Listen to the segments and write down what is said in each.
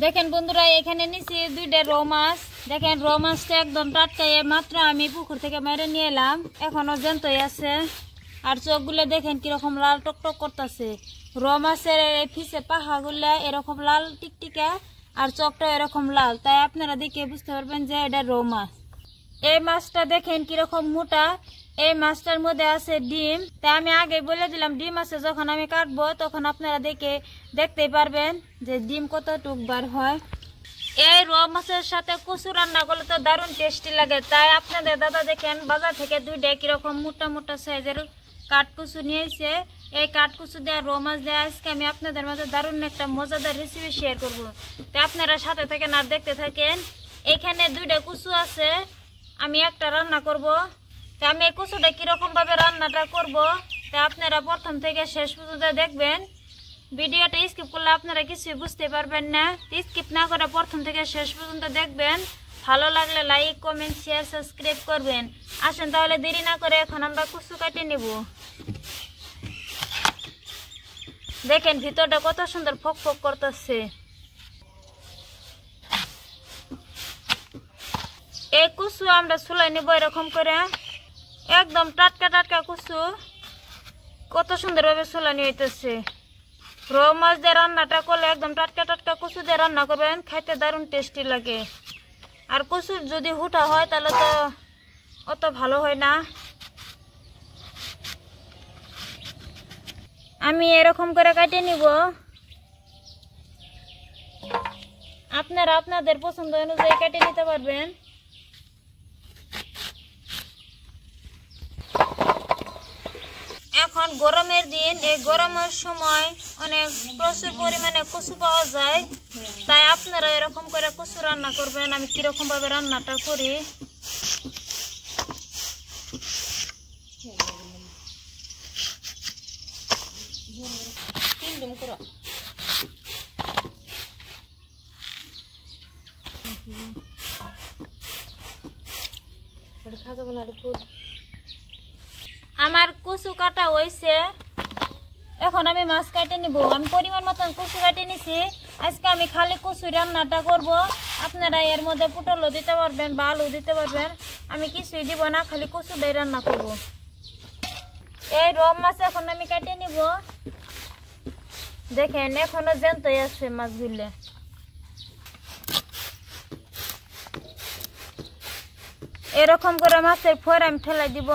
দেখেন বন্ধুরা এখানে নিচে দুইটা রৌ মাছ। দেখেন রৌ মাছটা একদম টাটকা, মাত্র আমি পুকুর থেকে মেরে নিয়ে এলাম, এখনো জ্যান্তই আছে। আর চোখগুলো দেখেন কিরকম লাল টকটক করতেছে। রৌ মাছের ফিসে পাহাগুলো এরকম লাল টিকটিকা আর চোখটা এরকম লাল, তাই আপনারা দেখে বুঝতে পারবেন যে এটা রৌ মাছ। এই মাছটা দেখেন কিরকম মোটা। এই মাছটার মধ্যে আছে ডিম। তাই আমি আগে বলে দিলাম ডিম আছে, যখন আমি কাটবো তখন আপনারা দেখতেই পারবেন যে ডিম কতটুক বার হয়। এই রৌ মাছের সাথে কচু রান্না করলে তো দারুণ টেস্টি লাগে। তাই আপনাদের দাদা দেখেন বাজার থেকে দুইটা কিরকম মোটা মোটা সাইজের কাঠকুচু নিয়েছে। এই কাঠকুচু দেওয়া রৌ মাছ দেওয়া আজকে আমি আপনাদের মাঝে দারুণ একটা মজাদার রেসিপি শেয়ার করবো। তাই আপনারা সাথে থাকেন আর দেখতে থাকেন। এখানে দুইটা কুচু আছে, আমি একটা রান্না করব। তা আমি এই কুচুটা কিরকম ভাবে রান্নাটা করব তা আপনারা প্রথম থেকে শেষ পর্যন্ত দেখবেন। ভিডিওটা স্কিপ করলে আপনারা কিছুই বুঝতে পারবেন না। স্কিপ না করে প্রথম থেকে শেষ পর্যন্ত দেখবেন। ভালো লাগলে লাইক কমেন্ট শেয়ার সাবস্ক্রাইব করবেন। আসেন তাহলে দেরি না করে এখন আমরা কুচু কাটে নেব। দেখেন ভিতরটা কত সুন্দর ফক ফক করতেছে। এই কুচু আমরা চুলাই নেব এরকম করে, একদম টাটকা টাটকা কুচু, কত সুন্দরভাবে চুলানি হইতেছে। রৌ মাছ দিয়ে রান্নাটা করলে একদম টাটকা টাটকা কুচু দিয়ে রান্না করবেন, খাইতে দারুণ টেস্টি লাগে। আর কুচুর যদি হুটা হয় তাহলে তো অত ভালো হয় না। আমি এরকম করে কাটে নিব, আপনারা আপনাদের পছন্দ অনুযায়ী কেটে নিতে পারবেন। এখন গরমের দিন, এই গরমের সময় অনেক প্রচুর পরিমাণে কচু পাওয়া যায়। তাই আপনারা এরকম করে কচু রান্না করবেন। আমি কিরকম ভাবে রান্নাটা করি আমার কচু কাটা হয়েছে, এখন আমি মাছ কাটে নিব। আমি পরিমাণ মতন কচু কাটে নিছি। আজকে আমি খালি কচু রান্নাটা করব। আপনারা এর মধ্যে পটলও দিতে পারবেন বা আলু দিতে পারবেন, আমি কিছুই দিব না, খালি কচু দিয়ে রান্না করব। এই রৌ মাছ এখন আমি কাটে নিব। দেখেন এখনো জ্যান্তই আছে মাছগুলো। এরকম করে মাছের ফোর আমি ঠেলাই দিব।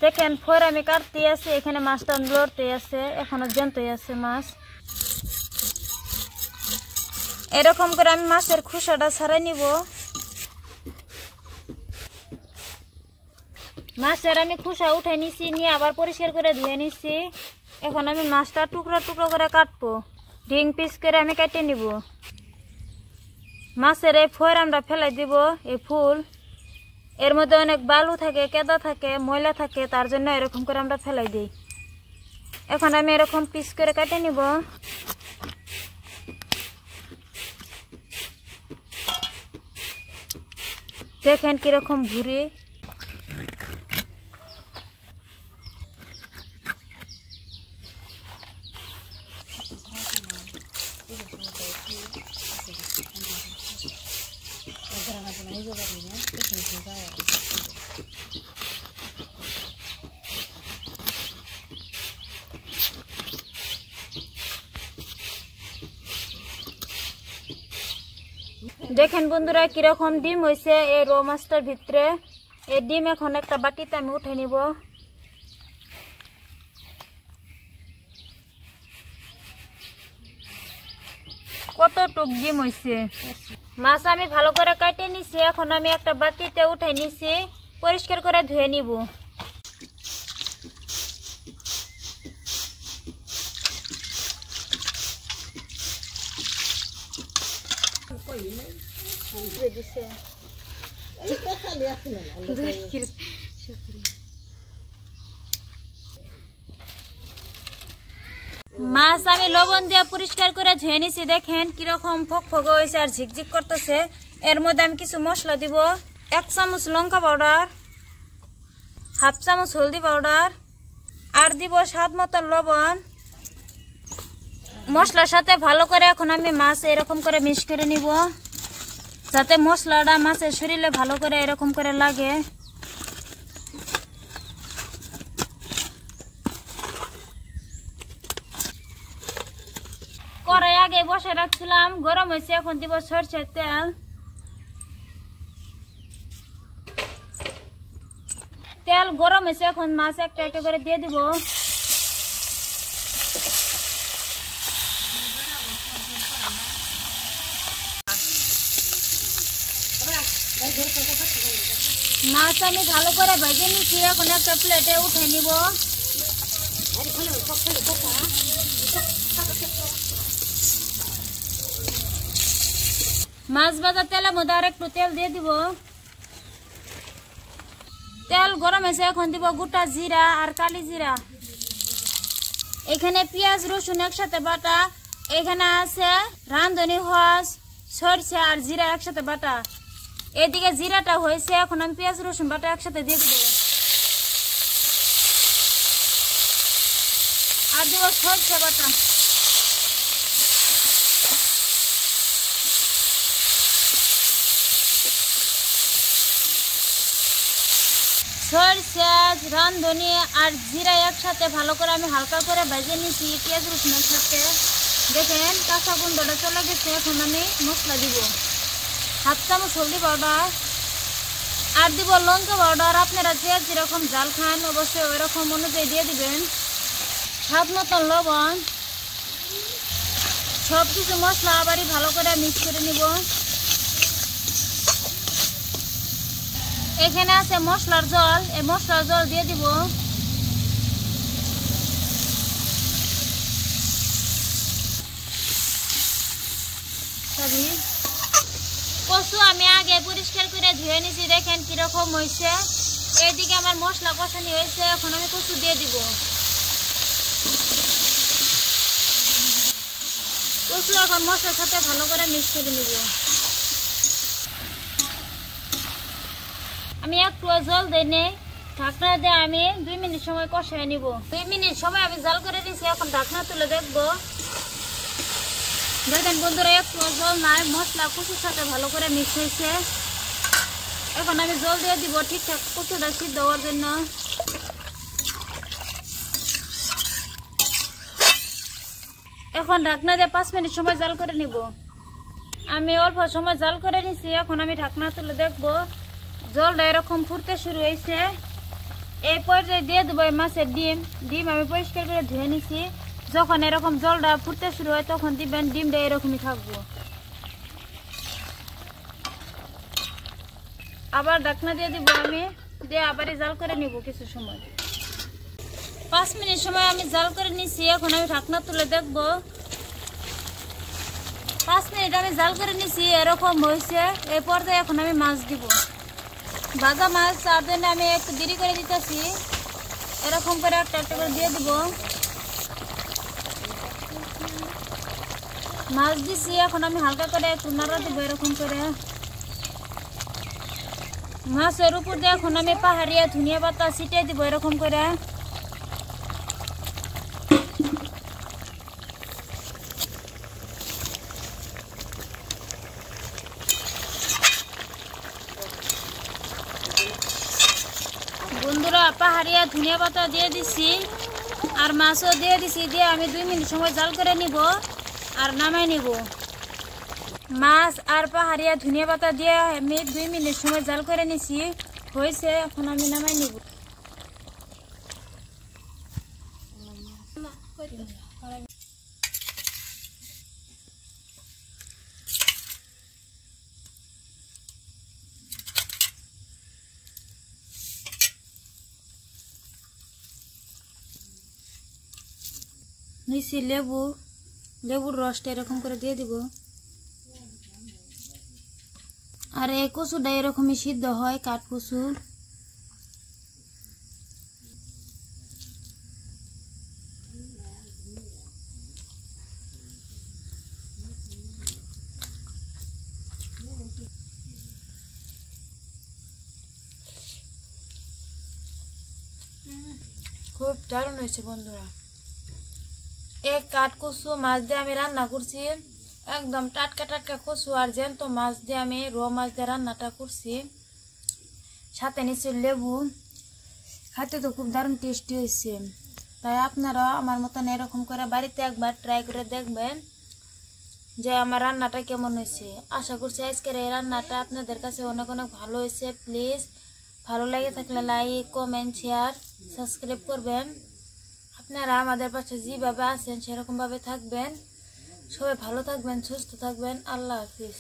দেখেন ফোর আমি কাটতে আছে, এখানে মাছটা লড়তে আছে, এখনো জ্যান্তই আছে মাছ। এরকম করে আমি মাছের খোসাটা ছাড়াই নিব। মাছের আমি খোসা উঠে নিছি, নিয়ে আবার পরিষ্কার করে ধুয়ে নিছি। এখন আমি মাছটা টুকরো টুকরো করে কাটবো, ডিং পিস করে আমি কেটে নিব। মাছের এই ফোর আমরা ফেলাই দিব। এই ফুল এর মধ্যে অনেক বালু থাকে, কেদা থাকে, ময়লা থাকে, তার জন্য এরকম করে আমরা ফেলাই দিই। এখন আমি এরকম পিস করে কেটে নিব। দেখেন কিরকম ঘুরি। দেখেন বন্ধুরা কিরকম ডিম হয়েছে এই রৌ মাছটার ভিতরে। এই ডিম এখন একটা বাটিতে আমি উঠে নিব। কতটুক ডিম হয়েছে। মাছ আমি ভালো করে কাটে নিছি, এখন আমি একটা বাটিতে উঠে নিছি, পরিষ্কার করে ধুয়ে নিব। মাছ আমি লবণ দিয়ে পরিষ্কার করে ধুয়ে নিছি। দেখেন কিরকম ফক ফক হয়েছে আর ঝিকঝিক করতেছে। এর মধ্যে আমি কিছু মশলা দিব। 1 চামচ লঙ্কা পাউডার, হাফ চামচ হলদি পাউডার, আর দিব স্বাদ মতো লবণ, মশলার সাথে ভালো করে এখন আমি মাছ এরকম করে মিক্স করে নিব, যাতে মশলাটা মাছের শরীরে ভালো করে এরকম করে লাগে। কড়াই আগে বসে রাখছিলাম, গরম হয়েছে, এখন দিব সরষের তেল। তেল গরম হয়েছে, এখন মাছ একটা একটা করে দিয়ে দিব। মাছ আমি ভালো করে ভেজে নিচ্ছি, এখন একটা প্লেটে উঠে নিব। মাছ ভাজা তেলের মধ্যে আর একটু তেল দিয়ে দিব। তেল গরম হয়েছে, এখন দিব গোটা জিরা আর কালি জিরা। এখানে পেঁয়াজ রসুন একসাথে বাটা, এখানে আছে রাঁধুনি হস সরষে আর জিরা একসাথে বাটা। এদিকে জিরাটা হয়েছে, এখন আমি পেঁয়াজ রসুন বাটা একসাথে দিয়ে দিব। আর দিব সরষে বাটা। সরষে রাঁধুনি আর জিরা একসাথে ভালো করে আমি হালকা করে ভেজে নিয়েছি পেঁয়াজ রসুনের সাথে। দেখেন কাঁচা গন্ধটা চলে গেছে, এখন আমি মশলা দিব। হাফ চামচ হলদি পাউডার আর দিব লঙ্কা পাউডার। আপনারা যে যেরকম জাল খান অবশ্যই ওই রকম অনুযায়ী দিয়ে দিবেন। স্বাদ মতন লবণ। সব কিছু মশলা আবারই ভালো করে মিক্স করে নিব। এখানে আছে মশলার জল, এই মশলার জল দিয়ে দিব। কচু আমি আগে পরিষ্কার করে ধুয়ে নিয়েছি, দেখেন কিরকম হয়েছে। এইদিকে আমার মশলা কষানি হয়েছে, এখন আমি কচু দিয়ে দিব। কচু এখন মশলার সাথে ভালো করে মিক্স করে নিব। আমি একটু জল দিই নেই, ঢাকনা দিয়ে আমি 2 মিনিট সময় কষায় নিব। 2 মিনিট সময় আমি জাল করে নিয়েছি, এখন ঢাকনা তুলে দেখবো। দেখেন বন্ধুরা, একটু জল নাই, মশলা কচুর সাথে ভালো করে মিক্স হয়েছে। এখন আমি জল দিয়ে দিব ঠিকঠাক কচুটা সিদ্ধ হওয়ার জন্য। এখন ঢাকনা দিয়ে 5 মিনিট সময় জাল করে নিব। আমি অল্প সময় জাল করে নিছি, এখন আমি ঢাকনা তুলে দেখবো। জলটা এরকম ফুটতে শুরু হয়েছে, এই পর্যায়ে দিয়ে দেবো মাছের ডিম। ডিম আমি পরিষ্কার করে ধুয়ে নিছি। যখন এরকম জলটা ফুটতে শুরু হয় তখন দিবেন, ডিমটা এরকমই থাকবো। আবার ঢাকনা দিয়ে দিব আমি, দিয়ে আবারই জাল করে নিব কিছু সময়। 5 মিনিট সময় আমি জাল করে নিছি, এখন আমি ঢাকনা তুলে দেখবো। 5 মিনিট আমি জাল করে নিছি, এরকম হয়েছে। এই পর্যায়ে এখন আমি মাছ দিব। ভাজা মাছ তার জন্য আমি একটু দেরি করে দিতেছি, এরকম করে একটা একটা করে দিয়ে দিব। মাছ দিছি, এখন আমি হালকা করে একটু নাড়া দিব এরকম করে। মাছের উপর দিয়ে এখন আমি পাহাড়িয়া ধনিয়া পাতা ছিটিয়ে দিব এরকম করে। বন্ধুরা, পাহাড়িয়া ধনিয়া পাতা দিয়ে দিছি আর মাছও দিয়ে দিছি, দিয়ে আমি 2 মিনিট সময় জাল করে নিব আর নামাই নিব। মাছ আর পাহাড়িয়া ধনিয়া পাতা দিয়ে আমি 2 মিনিট সময় জাল করে নিছি, হয়েছে। এখন আমি নামাই নিব। নিচে লেবুর রসটা এরকম করে দিয়ে দিব। আর এই কচুটা এরকমই সিদ্ধ হয়, কাঠ কচু। খুব দারুণ হয়েছে বন্ধুরা। এক কাঠ কচু মাছ দিয়ে আমি রান্না করছি, একদম টাটকা টাটকা কচু আর জ্যান্ত মাছ দিয়ে আমি মাছ দিয়ে রান্নাটা করছি। সাথে নিচে লেবু, খেতে তো খুব দারুণ টেস্টি হয়েছে। তাই আপনারা আমার মতন এরকম করে বাড়িতে একবার ট্রাই করে দেখবেন যে আমার রান্নাটা কেমন হয়েছে। আশা করছি আজকের এই রান্নাটা আপনাদের কাছে অনেক অনেক ভালো হয়েছে। প্লিজ ভালো লাগে থাকলে লাইক, কমেন্ট, শেয়ার, সাবস্ক্রাইব করবেন। আপনারা আমাদের পাশে যেভাবে আছেন সেরকমভাবে থাকবেন। সবাই ভালো থাকবেন, সুস্থ থাকবেন। আল্লাহ হাফিজ।